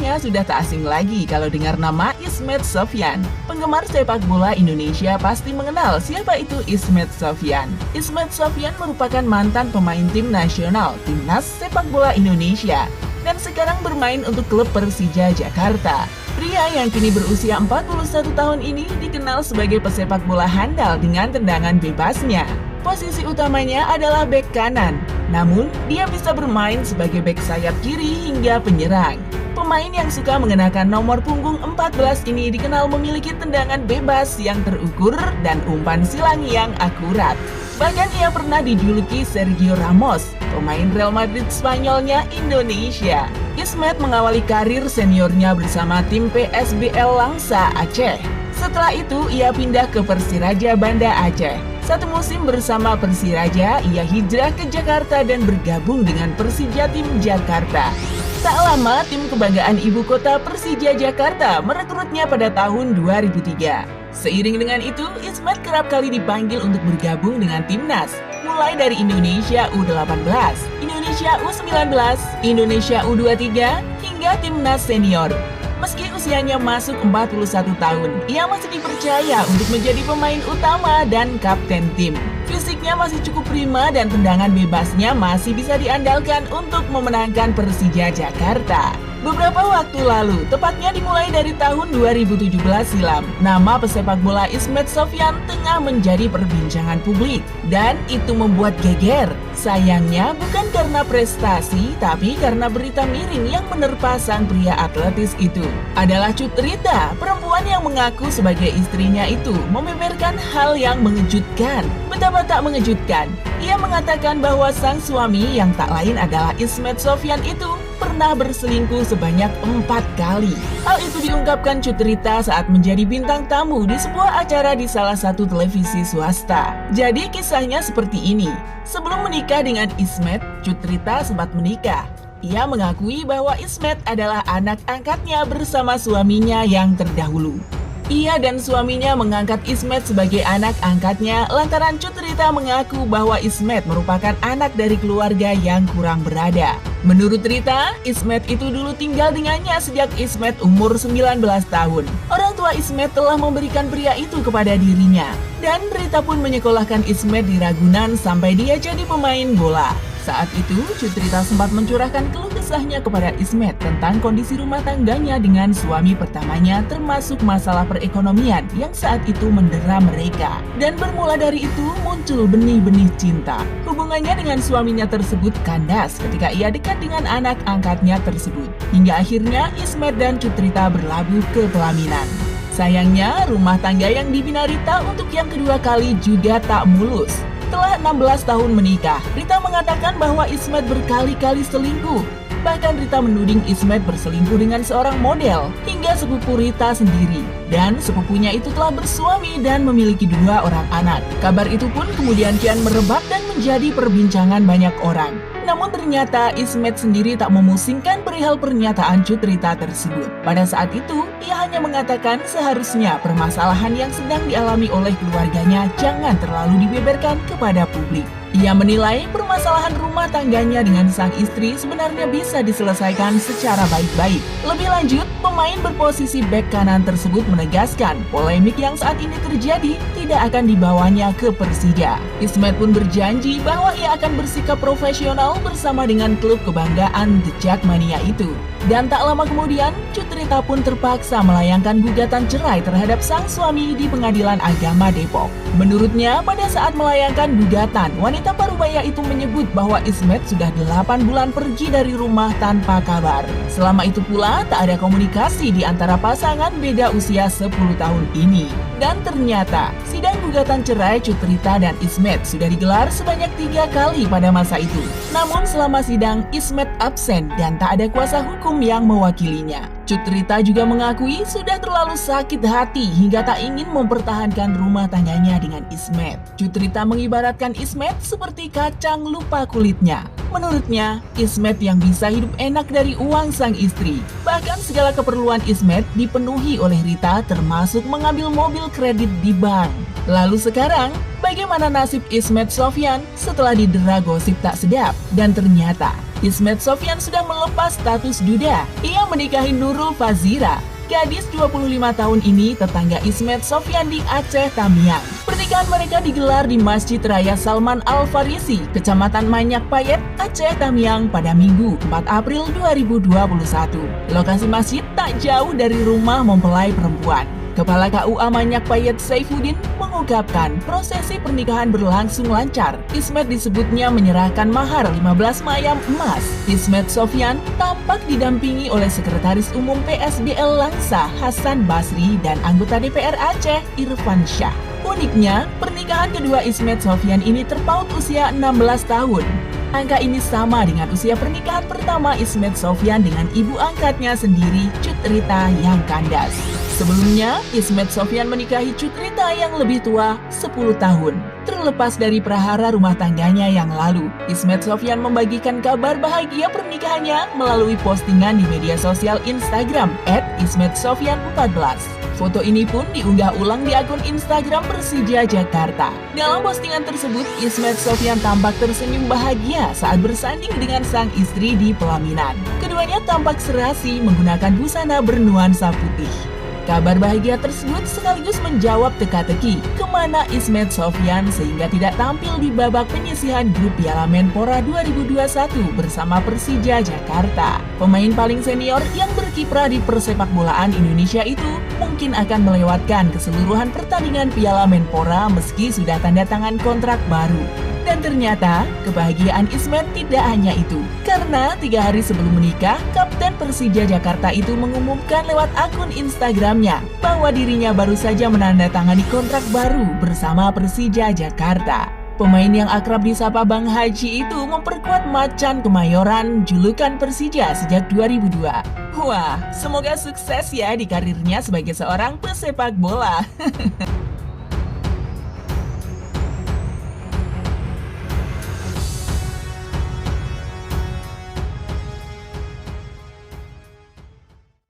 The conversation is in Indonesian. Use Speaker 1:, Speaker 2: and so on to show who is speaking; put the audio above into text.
Speaker 1: Pastinya sudah tak asing lagi kalau dengar nama Ismet Sofyan. Penggemar sepak bola Indonesia pasti mengenal siapa itu Ismet Sofyan. Ismet Sofyan merupakan mantan pemain tim nasional Timnas Sepak Bola Indonesia dan sekarang bermain untuk klub Persija Jakarta. Pria yang kini berusia 41 tahun ini dikenal sebagai pesepak bola handal dengan tendangan bebasnya. Posisi utamanya adalah bek kanan, namun dia bisa bermain sebagai bek sayap kiri hingga penyerang. Pemain yang suka mengenakan nomor punggung 14 ini dikenal memiliki tendangan bebas yang terukur dan umpan silang yang akurat. Bahkan ia pernah dijuluki Sergio Ramos, pemain Real Madrid Spanyolnya Indonesia. Ismet mengawali karir seniornya bersama tim PSBL Langsa Aceh. Setelah itu ia pindah ke Persiraja Banda Aceh. Satu musim bersama Persiraja, ia hijrah ke Jakarta dan bergabung dengan Persija Tim Jakarta. Tak lama, tim kebanggaan ibu kota Persija Jakarta merekrutnya pada tahun 2003. Seiring dengan itu, Ismet kerap kali dipanggil untuk bergabung dengan timnas, mulai dari Indonesia U18, Indonesia U19, Indonesia U23, hingga timnas senior. Meski usianya masuk 41 tahun, ia masih dipercaya untuk menjadi pemain utama dan kapten tim. Fisiknya masih cukup prima dan tendangan bebasnya masih bisa diandalkan untuk memenangkan Persija Jakarta. Beberapa waktu lalu, tepatnya dimulai dari tahun 2017 silam, nama pesepak bola Ismet Sofyan tengah menjadi perbincangan publik. Dan itu membuat geger. Sayangnya bukan karena prestasi, tapi karena berita miring yang menerpa sang pria atletis itu. Adalah Cut Rita, perempuan yang mengaku sebagai istrinya itu membeberkan hal yang mengejutkan. Betapa tak mengejutkan, ia mengatakan bahwa sang suami yang tak lain adalah Ismet Sofyan itu pernah berselingkuh sebanyak 4 kali. Hal itu diungkapkan Cut Rita saat menjadi bintang tamu di sebuah acara di salah satu televisi swasta. Jadi kisahnya seperti ini. Sebelum menikah dengan Ismet, Cut Rita sempat menikah. Ia mengakui bahwa Ismet adalah anak angkatnya bersama suaminya yang terdahulu. Ia dan suaminya mengangkat Ismet sebagai anak angkatnya lantaran Cut Rita mengaku bahwa Ismet merupakan anak dari keluarga yang kurang berada. Menurut Rita, Ismet itu dulu tinggal dengannya sejak Ismet umur 19 tahun. Orang tua Ismet telah memberikan pria itu kepada dirinya. Dan Rita pun menyekolahkan Ismet di Ragunan sampai dia jadi pemain bola. Saat itu, Cut Rita sempat mencurahkan keluh kesahnya kepada Ismet tentang kondisi rumah tangganya dengan suami pertamanya termasuk masalah perekonomian yang saat itu mendera mereka. Dan bermula dari itu muncul benih-benih cinta. Hubungannya dengan suaminya tersebut kandas ketika ia dekat dengan anak angkatnya tersebut. Hingga akhirnya Ismet dan Cut Rita berlabuh ke pelaminan. Sayangnya, rumah tangga yang dibina Rita untuk yang kedua kali juga tak mulus. Setelah 16 tahun menikah, Rita mengatakan bahwa Ismet berkali-kali selingkuh. Bahkan Rita menuding Ismet berselingkuh dengan seorang model, hingga sepupu Rita sendiri. Dan sepupunya itu telah bersuami dan memiliki 2 orang anak. Kabar itu pun kemudian kian merebak dan menjadi perbincangan banyak orang. Namun ternyata Ismet sendiri tak memusingkan perihal pernyataan Cut Rita tersebut. Pada saat itu, ia hanya mengatakan seharusnya permasalahan yang sedang dialami oleh keluarganya jangan terlalu dibeberkan kepada publik. Ia menilai permasalahan rumah tangganya dengan sang istri sebenarnya bisa diselesaikan secara baik-baik. Lebih lanjut, pemain berposisi bek kanan tersebut menegaskan polemik yang saat ini terjadi tidak akan dibawanya ke Persija. Ismet pun berjanji bahwa ia akan bersikap profesional bersama dengan klub kebanggaan The Jackmania itu. Dan tak lama kemudian, Cut Rita pun terpaksa melayangkan gugatan cerai terhadap sang suami di Pengadilan Agama Depok. Menurutnya, pada saat melayangkan gugatan, wanita parubaya itu menyebut bahwa Ismet sudah 8 bulan pergi dari rumah tanpa kabar. Selama itu pula, tak ada komunikasi di antara pasangan beda usia 10 tahun ini. Dan ternyata, sidang gugatan cerai Cut Rita dan Ismet sudah digelar sebanyak 3 kali pada masa itu. Namun selama sidang, Ismet absen dan tak ada kuasa hukum yang mewakilinya. Cut Rita juga mengakui sudah terlalu sakit hati hingga tak ingin mempertahankan rumah tangganya dengan Ismet. Cut Rita mengibaratkan Ismet seperti kacang lupa kulitnya. Menurutnya, Ismet yang bisa hidup enak dari uang sang istri. Bahkan segala keperluan Ismet dipenuhi oleh Rita termasuk mengambil mobil kredit di bank. Lalu sekarang, bagaimana nasib Ismet Sofyan setelah didera gosip tak sedap? Dan ternyata, Ismet Sofyan sudah melepas status duda. Ia menikahi Nurul Fazira. Gadis 25 tahun ini tetangga Ismet Sofyan di Aceh Tamiang. Pernikahan mereka digelar di Masjid Raya Salman Al-Farisi, Kecamatan Manyak Payet, Aceh Tamiang pada Minggu 4 April 2021. Lokasi masjid tak jauh dari rumah mempelai perempuan. Kepala KUA Manyak Payet Saifuddin mengungkapkan prosesi pernikahan berlangsung lancar. Ismet disebutnya menyerahkan mahar 15 mayam emas. Ismet Sofyan tampak didampingi oleh Sekretaris Umum PSBL Langsa Hasan Basri dan anggota DPR Aceh Irfan Syah. Uniknya, pernikahan kedua Ismet Sofyan ini terpaut usia 16 tahun. Angka ini sama dengan usia pernikahan pertama Ismet Sofyan dengan ibu angkatnya sendiri, Cut Rita yang kandas. Sebelumnya, Ismet Sofyan menikahi Cut Rita yang lebih tua 10 tahun. Terlepas dari prahara rumah tangganya yang lalu, Ismet Sofyan membagikan kabar bahagia pernikahannya melalui postingan di media sosial Instagram @ismetsofyan14. Foto ini pun diunggah ulang di akun Instagram Persija Jakarta. Dalam postingan tersebut, Ismet Sofyan tampak tersenyum bahagia saat bersanding dengan sang istri di pelaminan. Keduanya tampak serasi menggunakan busana bernuansa putih. Kabar bahagia tersebut sekaligus menjawab teka-teki kemana Ismet Sofyan sehingga tidak tampil di babak penyisihan grup Piala Menpora 2021 bersama Persija Jakarta. Pemain paling senior yang berkiprah di persepakbolaan Indonesia itu mungkin akan melewatkan keseluruhan pertandingan Piala Menpora meski sudah tanda tangan kontrak baru. Dan ternyata, kebahagiaan Ismet tidak hanya itu. Karena 3 hari sebelum menikah, Kapten Persija Jakarta itu mengumumkan lewat akun Instagramnya bahwa dirinya baru saja menandatangani kontrak baru bersama Persija Jakarta. Pemain yang akrab disapa Bang Haji itu memperkuat macan Kemayoran julukan Persija sejak 2002. Wah, semoga sukses ya di karirnya sebagai seorang pesepak bola.